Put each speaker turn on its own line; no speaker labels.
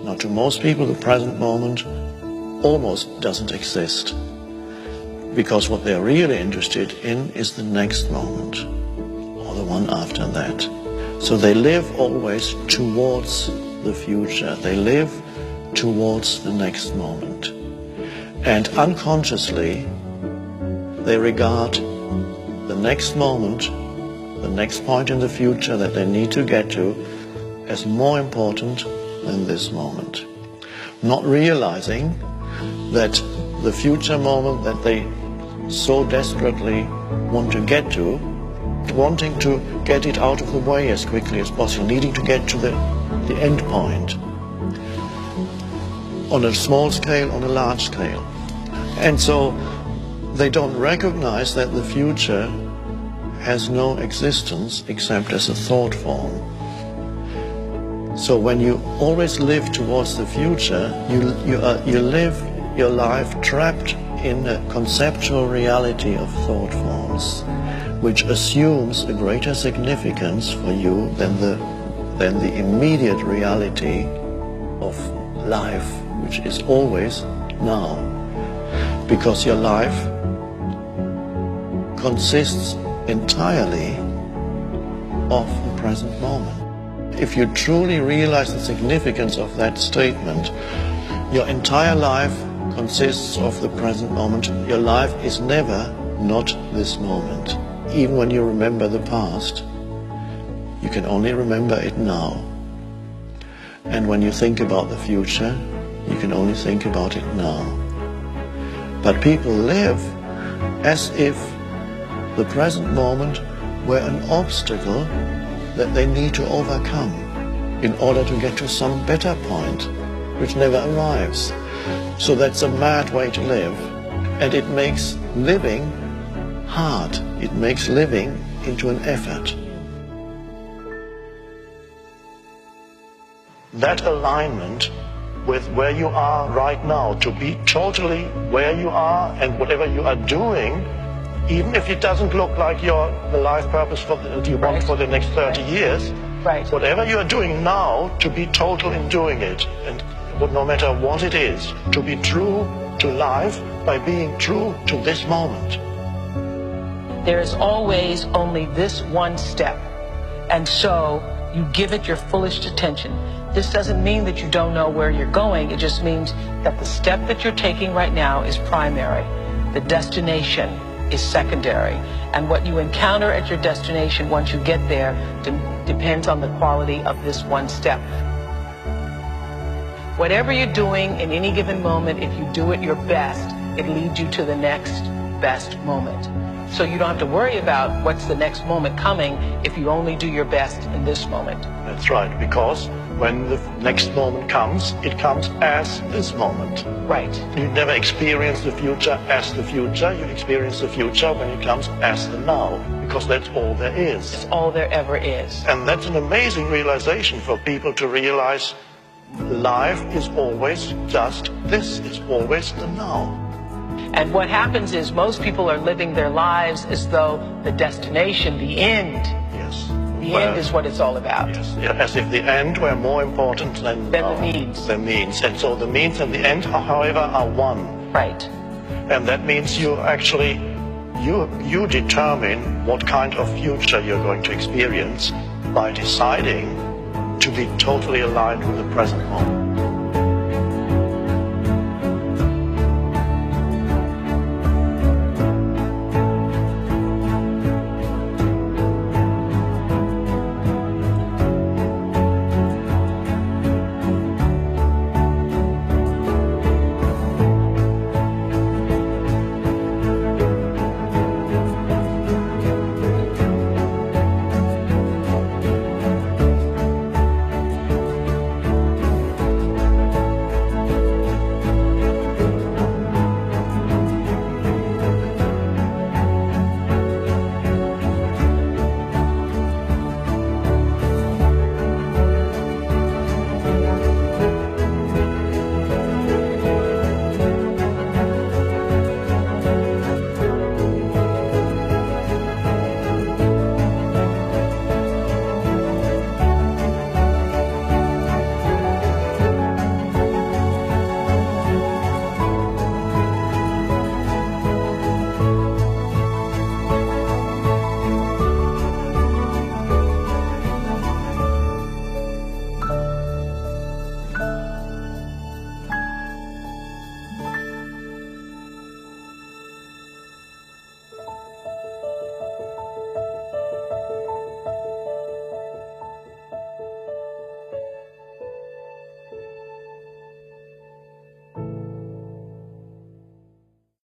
Now, to most people, the present moment almost doesn't exist, because what they're really interested in is the next moment, or the one after that. So they live always towards the future. They live towards the next moment. And unconsciously, they regard the next moment, the next point in the future that they need to get to, as more important than this moment. Not realizing that the future moment that they so desperately want to get to, wanting to get it out of the way as quickly as possible, needing to get to the end point, on a small scale, on a large scale. And so they don't recognize that the future has no existence except as a thought form. So when you always live towards the future, you live your life trapped in a conceptual reality of thought forms, which assumes a greater significance for you than the immediate reality of life, which is always now. Because your life consists entirely of the present moment. If you truly realize the significance of that statement, your entire life consists of the present moment. Your life is never not this moment. Even when you remember the past, you can only remember it now. And when you think about the future, you can only think about it now. But people live as if the present moment were an obstacle that they need to overcome in order to get to some better point, which never arrives. So that's a mad way to live, and it makes living hard. It makes living into an effort. That alignment with where you are right now, to be totally where you are and whatever you are doing, even if it doesn't look like the life purpose you want for the next 30 years, whatever you are doing now, to be total in doing it, and no matter what it is, to be true to life by being true to this moment.
There is always only this one step, and so you give it your fullest attention. This doesn't mean that you don't know where you're going. It just means that the step that you're taking right now is primary. The destination is secondary. And what you encounter at your destination once you get there depends on the quality of this one step. Whatever you're doing in any given moment, if you do it your best, it leads you to the next best moment. So you don't have to worry about what's the next moment coming if you only do your best in this moment.
That's right, because when the next moment comes, it comes as this moment.
Right.
You never experience the future as the future. You experience the future when it comes as the now, because that's all there is.
It's all there ever is.
And that's an amazing realization for people to realize life is always just this. It's always the now.
And what happens is most people are living their lives as though the destination, the end, the end is what it's all about.
Yes, yeah, as if the end were more important than
the means.
The means. And so the means and the end, however, are one.
Right.
And that means you actually, you determine what kind of future you're going to experience by deciding to be totally aligned with the present moment.